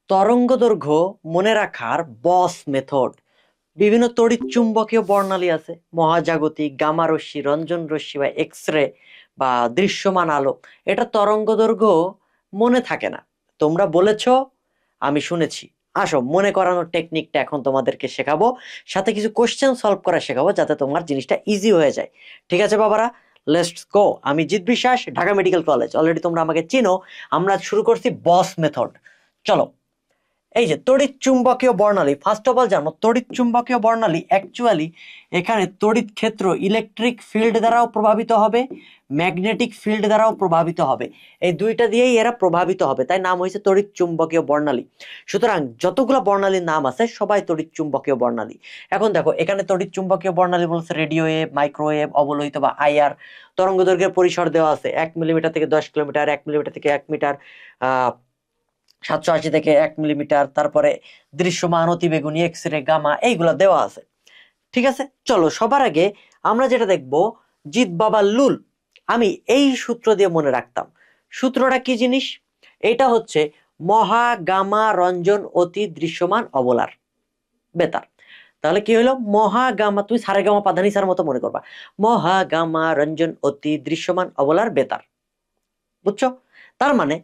তরঙ্গ দৈর্ঘ্য মনে রাখার বস মেথড। বিভিন্ন তড়িৎ চুম্বকীয় বর্ণালী আছে, মহাজাগতিক, গামা রশ্মি, রঞ্জন রশ্মি বা এক্স রে বা দৃশ্যমান আলো। এটা তরঙ্গ দৈর্ঘ্য মনে থাকে না। তোমরা বলেছো, আমি শুনেছি। আসো, মনে করানোর টেকনিকটা এখন তোমাদেরকে শেখাবো, সাথে কিছু কোশ্চেন সলভ করা শেখাবো, যাতে তোমার জিনিসটা ইজি হয়ে যায়। ঠিক আছে বাবারা, লেটস গো। আমি জিৎ বিশ্বাস, ঢাকা মেডিকেল কলেজ। অলরেডি তোমরা আমাকে চিনো। আমরা শুরু করছি বস মেথড। চলো। এই যে তড়িৎ চুম্বকীয় বর্ণালী, ফার্স্ট অফ অল জানো, তড়িৎ চুম্বকীয় বর্ণালী অ্যাকচুয়ালি এখানে তড়িৎ ক্ষেত্র ইলেকট্রিক ফিল্ড দ্বারাও প্রভাবিত হবে, ম্যাগনেটিক ফিল্ড দ্বারাও প্রভাবিত হবে। এই দুইটা দিয়েই এরা প্রভাবিত হবে, তাই নাম হয়েছে তড়িৎ চুম্বকীয় বর্ণালী। সুতরাং যতগুলো বর্ণালীর নাম আছে সবাই তড়িৎ চুম্বকীয় বর্ণালী। এখন দেখো, এখানে তড়িৎ চুম্বকীয় বর্ণালী বলছে রেডিও ওয়েভ, মাইক্রোওয়েভ, অবলোহিত বা আইআর। তরঙ্গ দৈর্ঘ্যের পরিসর দেওয়া আছে 1 মিলিমিটার থেকে 10 কিলোমিটার, 1 মিলিমিটার থেকে 1 মিটার, 780 থেকে 1 মিলিমিটার। তারপরে দৃশ্যমান, অতিবেগুনি, এক্স রে, গামা, এইগুলা দেওয়া আছে। ঠিক আছে, চলো সবার আগে আমরা যেটা দেখব, জিৎ বাবা লুল। আমি এই সূত্র দিয়ে মনে রাখতাম। সূত্রটা কি জিনিস? এটা হচ্ছে মহা গামা রঞ্জন অতি দৃশ্যমান অবলার বেতার। তাহলে কি হলো? মহা গামা, তুমি সারে গামা পাধানি সার মতো মনে করবা, মহা গামা রঞ্জন অতি দৃশ্যমান অবলার বেতার। বুঝছো? তার মানে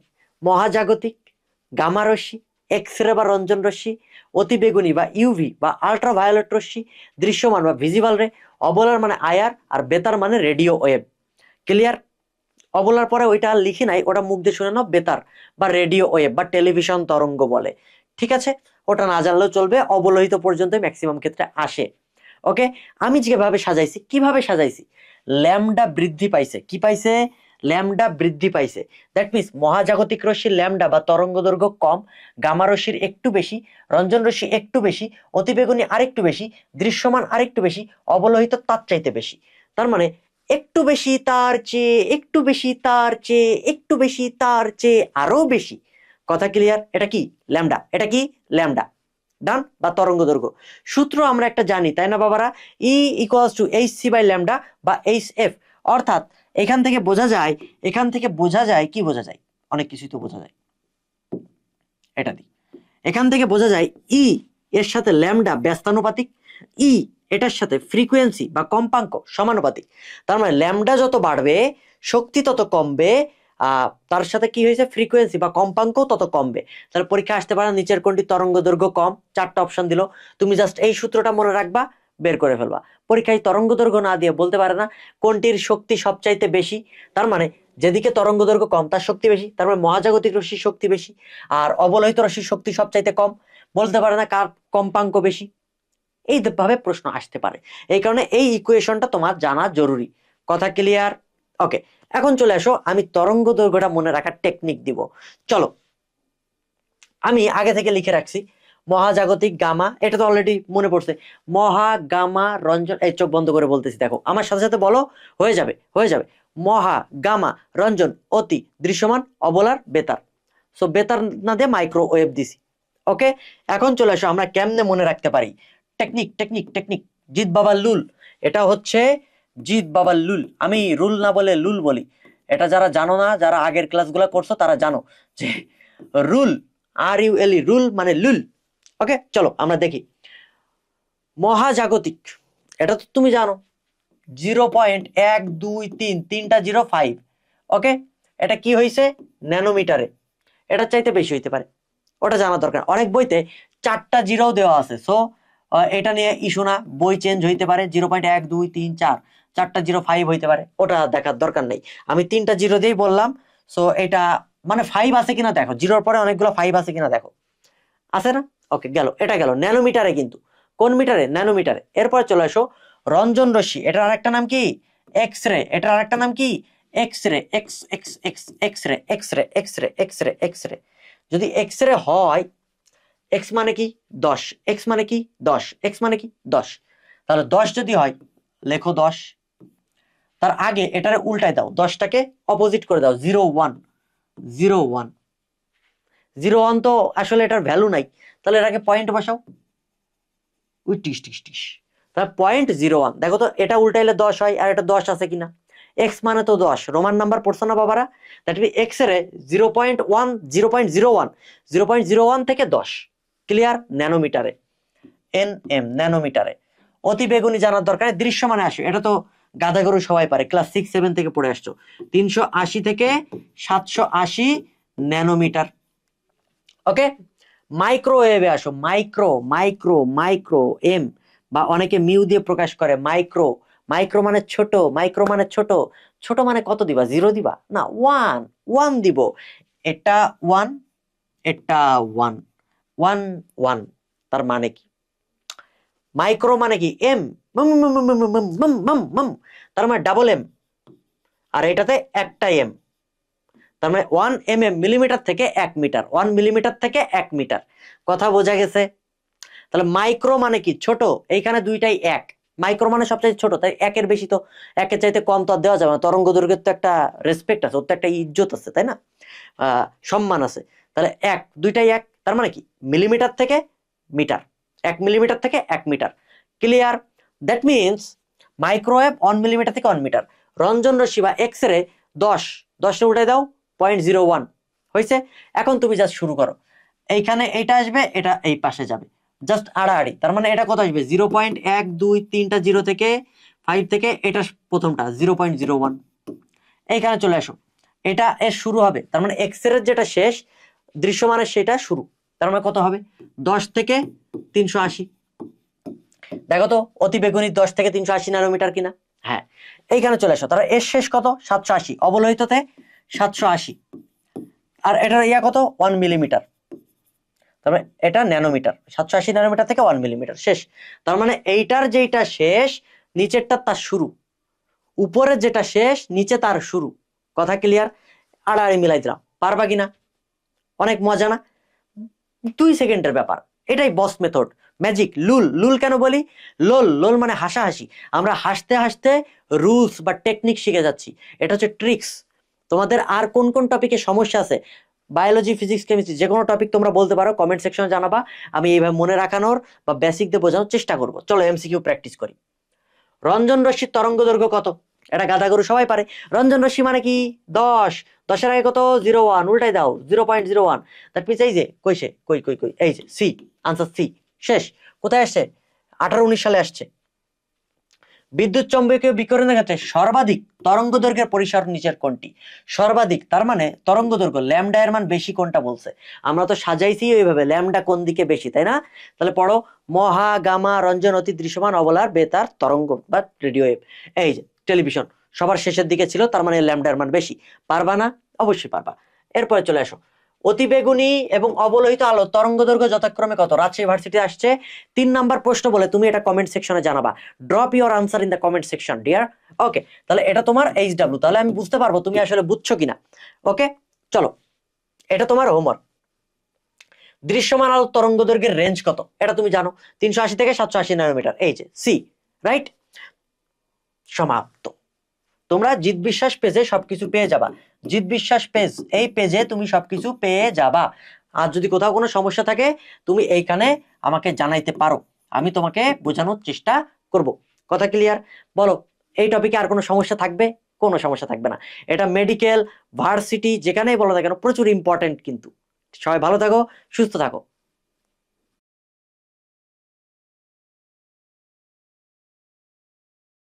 মহাজাগতিক, গামা রশ্মি, এক্স রে বা রঞ্জন রশ্মি, অতিবেগুনি বা ইউভি বা আল্ট্রা ভায়োলেট রশ্মি, দৃশ্যমান বা ভিজিবল রে, অবলার মানে আয়ার, আর বেতার মানে রেডিও ওয়েভ। ক্লিয়ার? অবলার পরে ওইটা আর লিখি নাই, ওটা মুখ দিয়ে শুনে নাও, বেতার বা রেডিও ওয়েভ বা টেলিভিশন তরঙ্গ বলে। ঠিক আছে, ওটা না জানলেও চলবে, অবলোহিত পর্যন্ত ম্যাক্সিমাম ক্ষেত্রে আসে। ওকে, আমি যেভাবে সাজাইছি, কিভাবে সাজাইছি, ল্যামডা বৃদ্ধি পাইছে। কি পাইছে? ল্যামডা বৃদ্ধি পাইছে। দ্যাট মিনস মহাজাগতিক রশ্মির ল্যামডা বা তরঙ্গ দৈর্ঘ্য কম, গামা রশ্মির একটু বেশি, রঞ্জন রশ্মি একটু বেশি, অতিবেগুনি আরেকটু বেশি, দৃশ্যমান আরেকটু বেশি, অবলোহিত তার চাইতে বেশি। তার মানে একটু বেশি তার চেয়ে একটু বেশি তার চেয়ে একটু বেশি তার চেয়ে আরো বেশি। কথা ক্লিয়ার? এটা কি? ল্যামডা। এটা কি? ল্যামডা। ডান, বা তরঙ্গ দৈর্ঘ্য। সূত্র আমরা একটা জানি, তাই না বাবারা? E equals to H C by lambda বা এইচ এফ। অর্থাৎ এখান থেকে বোঝা যায়, কি বোঝা যায়? অনেক কিছুই তো বোঝা যায়। এটা দি, এখান থেকে বোঝা যায় ই এর সাথে ল্যামডা ব্যস্তানুপাতিক, ই এটার সাথে ফ্রিকোয়েন্সি বা কম্পাঙ্ক সমানুপাতিক। তার মানে ল্যামডা যত বাড়বে শক্তি তত কমবে, তার সাথে কি হয়েছে, ফ্রিকোয়েন্সি বা কম্পাঙ্ক তত কমবে। তাহলে পরীক্ষা আসতে পারে নিচের কোনটি তরঙ্গ দৈর্ঘ্য কম, 4টা অপশন দিল, তুমি জাস্ট এই সূত্রটা মনে রাখবা, বের করে ফেলবা। পরীক্ষায় তরঙ্গ দৈর্ঘ্য না দিয়ে বলতে পারে না কোনটির শক্তি সবচাইতে বেশি। তার মানে যেদিকে তরঙ্গ দৈর্ঘ্য কম তার শক্তি বেশি, তার মানে মহাজাগতিক রশ্মির শক্তি বেশি। আর অবলোহিত রশ্মির শক্তি সবচাইতে কম, বলতে পারে না কার কম্পাঙ্ক বেশি। এই ভাবে প্রশ্ন আসতে পারে। এই কারণে এই ইকুয়েশনটা তোমার জানা জরুরি। কথা ক্লিয়ার? ওকে, এখন চলে আসো, আমি তরঙ্গ দৈর্ঘ্যটা মনে রাখার টেকনিক দিব। চলো, আমি আগে থেকে লিখে রাখছি মহাজাগতিক গামা, এটা তো অলরেডি মনে পড়ছে। মহা গামা রঞ্জন, এই চোখ বন্ধ করে বলতেছি, দেখো আমার সাথে সাথে বলো, হয়ে যাবে হয়ে যাবে। মহা গামা রঞ্জন অতি দৃশ্যমান অবলার বেতার। সো বেতার না দিয়ে মাইক্রোওয়েভ দিছি। ওকে, এখন চলে আসো আমরা কেমনে মনে রাখতে পারি। Technique technique technique. জিৎ বাবার লুল, এটা হচ্ছে জিৎ বাবার লুল। আমি রুল না বলে লুল বলি। এটা যারা জানো না, যারা আগের ক্লাসগুলো করছো তারা জানো যে rule, are U L E, rule মানে লুল। ওকে, চলো আমরা দেখি। মহাজাগতিক, এটা তো তুমি জানো, 0.123, তিনটা 0.5। ওকে, এটা কি হয়েছে? ন্যানোমিটারে। এটা চাইতে বেশি হইতে পারে, ওটা জানা দরকার। অনেক বইতে 4টা জিরো দেওয়া আছে, সো এটা নিয়ে ইস্যু না, বই চেঞ্জ হইতে পারে। 0.123 4, 4টা 0.5 হইতে পারে, ওটা দেখার দরকার নেই। আমি 3টা জিরো দিয়েই বললাম। সো এটা মানে 5 আছে কিনা দেখো, জিরোর পরে অনেকগুলো 5 আছে কিনা দেখো, আছে না? ওকে, গেল, এটা গেল ন্যানোমিটারে, কিন্তু কোন মিটারে? ন্যানোমিটারে। এরপর চলে আসো রঞ্জন রশ্মি, এটার আরেকটা নাম কি? X ray. এটার আরেকটা নাম কি? X ray, x x x X ray, X ray, X ray, X ray, X ray. যদি এক্স রে হয়, এক্স মানে কি? 10, এক্স মানে কি? 10, এক্স মানে কি? 10। তাহলে 10 যদি হয়, লেখো 10। তার আগে এটারে উল্টায় দাও, 10টাকে অপোজিট করে দাও, 0 1, 0 1। 0 1 তো আসলে এটার ভ্যালু নাই, তাহলে এটাকে পয়েন্ট বসাও, উই টিস টিস টিস। তাহলে 0.01। দেখো তো, এটা উল্টাইলে 10 হয়, আর এটা 10 আছে কিনা। এক্স মানে তো 10, রোমান নাম্বার পড়ছো না বাবারা? দ্যাট মিন এক্স এর 0.1 0.01 0.01 থেকে 10, ক্লিয়ার? ন্যানোমিটারে, এনএম ন্যানোমিটারে। অতি বেগুনি জানার দরকার নেই, দৃশ্যমানে আসো, এটা তো গাদা গরু সবাই পারে, ক্লাস 6-7 থেকে পড়ে আসছো। 380 থেকে 780 ন্যানোমিটার। ওকে, মাইক্রোওয়েভে আসো, মাইক্রো মাইক্রো মাইক্রো এম বা অনেকে মিউ দিয়ে প্রকাশ করে, মাইক্রো। মাইক্রো মানে ছোট, মাইক্রো মানে ছোট। ছোট মানে কত দিবা? 0 দিবা না, 1 দিব। এটা 1, এটা 1, 1 1, তার মানে কি? মাইক্রো মানে কি? এম, তার মানে ডাবল এম, আর এটাতে একটা এম, তার মানে 1 mm মিলিমিটার থেকে 1 মিটার, 1 মিলিমিটার থেকে 1 মিটার। কথা বোঝা গেছে? তাহলে মাইক্রো মানে কি? ছোট। এইখানে দুইটাই 1, মাইক্রো মানে সবচেয়ে ছোট, তাই 1-এর বেশি তো, 1-এর চাইতে কম তো আর দেওয়া যাবে না। তরঙ্গ দৈর্ঘ্যের তো একটা রেসপেক্ট আছে, ওর তো একটা ইজ্জত আছে, তাই না? সম্মান আছে। তাহলে দুইটাই 1, তার মানে কি? মিলিমিটার থেকে মিটার, 1 মিলিমিটার থেকে 1 metre. Clear? That means microwave 1 millimetre থেকে 1 মিটার। রঞ্জন রশ্মি বা এক্স রে 10 উল্টাই দাও 0.01 হয়েছে। এখন তুমি জাস্ট শুরু করো, এইখানে এইটা আসবে, এটা এই পাশে যাবে, জাস্ট আড়াআড়ি। তার মানে এটা কত আসবে? 0.1 2 3টা 0 থেকে 5 থেকে, এটা প্রথমটা 0.01। এইখানে চলে আসো, এটা এর শুরু হবে, তার মানে এক্স এর যেটা শেষ, দৃশ্যমানের সেটা শুরু। তার মানে কত হবে? 10 থেকে 380। দেখো তো অতি বেগুনি 10 থেকে 380 ন্যানোমিটার কিনা? হ্যাঁ। এইখানে চলে আসো, তারা এর শেষ কত? 780, অবলোহিততে 780, আর এটার ইয়া কত? 1 মিলিমিটার। তার মানে এটা ন্যানোমিটার, 780 ন্যানোমিটার থেকে 1 মিলিমিটার শেষ। তার মানে এইটার যেটা শেষ, নিচেরটা তার শুরু, উপরের যেটা শেষ, নিচে তার শুরু। কথা ক্লিয়ার? আড়াআড়ি মিলাই দিলাম, পারবা কিনা? অনেক মজা না? 2 সেকেন্ডের ব্যাপার, এটাই বস মেথড, ম্যাজিক। লুল, লুল কেন বলি? লোল, লোল মানে হাসাহাসি। আমরা হাসতে হাসতে রুলস বা টেকনিক শিখে যাচ্ছি, এটা হচ্ছে ট্রিক্স। তোমাদের আর কোন কোন টপিকে সমস্যা আছে, বায়োলজি, ফিজিক্স, কেমিস্ট্রি, যে কোনো টপিক তোমরা বলতে পারো, কমেন্ট সেকশনে জানাবা। আমি এইভাবে মনে রাখানোর বা বেসিক দিয়ে বোঝানোর চেষ্টা করবো। চলো এমসিকিউ প্র্যাকটিস করি। রঞ্জন রশ্মির তরঙ্গ দৈর্ঘ্য কত? এটা গাদা গরু সবাই পারে। রঞ্জন রশ্মি মানে কি? 10, 10-এর আগে কত? 01, উল্টাই দাও 0.01। দ্যাট মিনস এই যে কইছে, কই কই কই, এই যে সি, আনসার সি। শেষ। কোথায় আসছে? 18-19 সালে আসছে। বিদ্যুৎ চৌম্বকীয় বিকিরণের ক্ষেত্রে সর্বাধিক তরঙ্গ দৈর্ঘ্যের পরিসর নিচের কোনটি? সর্বাধিক তার মানে তরঙ্গ দৈর্ঘ্য, ল্যামডা এর মান বেশি কোনটা বলছে? আমরা তো সাজাইছি এইভাবে, ল্যামডা কোন দিকে বেশি, তাই না? তাহলে পড়ো, মহা গামা রঞ্জন অতি দৃশ্যমান অবলার বেতার তরঙ্গ বা রেডিও ওয়েভ। এই যে টেলিভিশন সবার শেষের দিকে ছিল, তার মানে ল্যামডা এর মান বেশি। পারবা না? অবশ্যই পারবা। এরপরে চলে আসো, অতি বেগুনি এবং অবলোহিত আলো তরঙ্গ দৈর্ঘ্য যথাক্রমে কত? রাজশাহী ভার্সিটি আসছে 3 নাম্বার প্রশ্ন বলে, তুমি এটা কমেন্ট সেকশনে জানাবা। Drop your answer in the comment section dear. Okay, তাহলে এটা তোমার এইচডব্লিউ, তাহলে আমি বুঝতে পারবো তুমি আসলে বুঝছো কিনা। ওকে, চলো, এটা তোমার হোমওয়ার্ক। দৃশ্যমান আলো তরঙ্গ দৈর্ঘ্যের রেঞ্জ কত? এটা তুমি জানো, 380 থেকে 780 ন্যানোমিটার। এই যে সি, রাইট? সমাপ্ত। তোমরা জিৎ বিশ্বাস পেজে সবকিছু পেয়ে যাবা। জিৎ বিশ্বাস পেজ, এই পেজে তুমি সবকিছু পেয়ে যাবা। আর যদি কোথাও কোনো সমস্যা থাকে, তুমি এইখানে আমাকে জানাইতে পারো, আমি তোমাকে বোঝানোর চেষ্টা করব। কথা ক্লিয়ার? বলো, এই টপিকে আর কোনো সমস্যা থাকবে? কোনো সমস্যা থাকবে না। এটা মেডিকেল, ভার্সিটি, যেখানেই বলো না কেন প্রচুর ইম্পর্টেন্ট কিন্তু। সবাই ভালো থাকো, সুস্থ থাকো।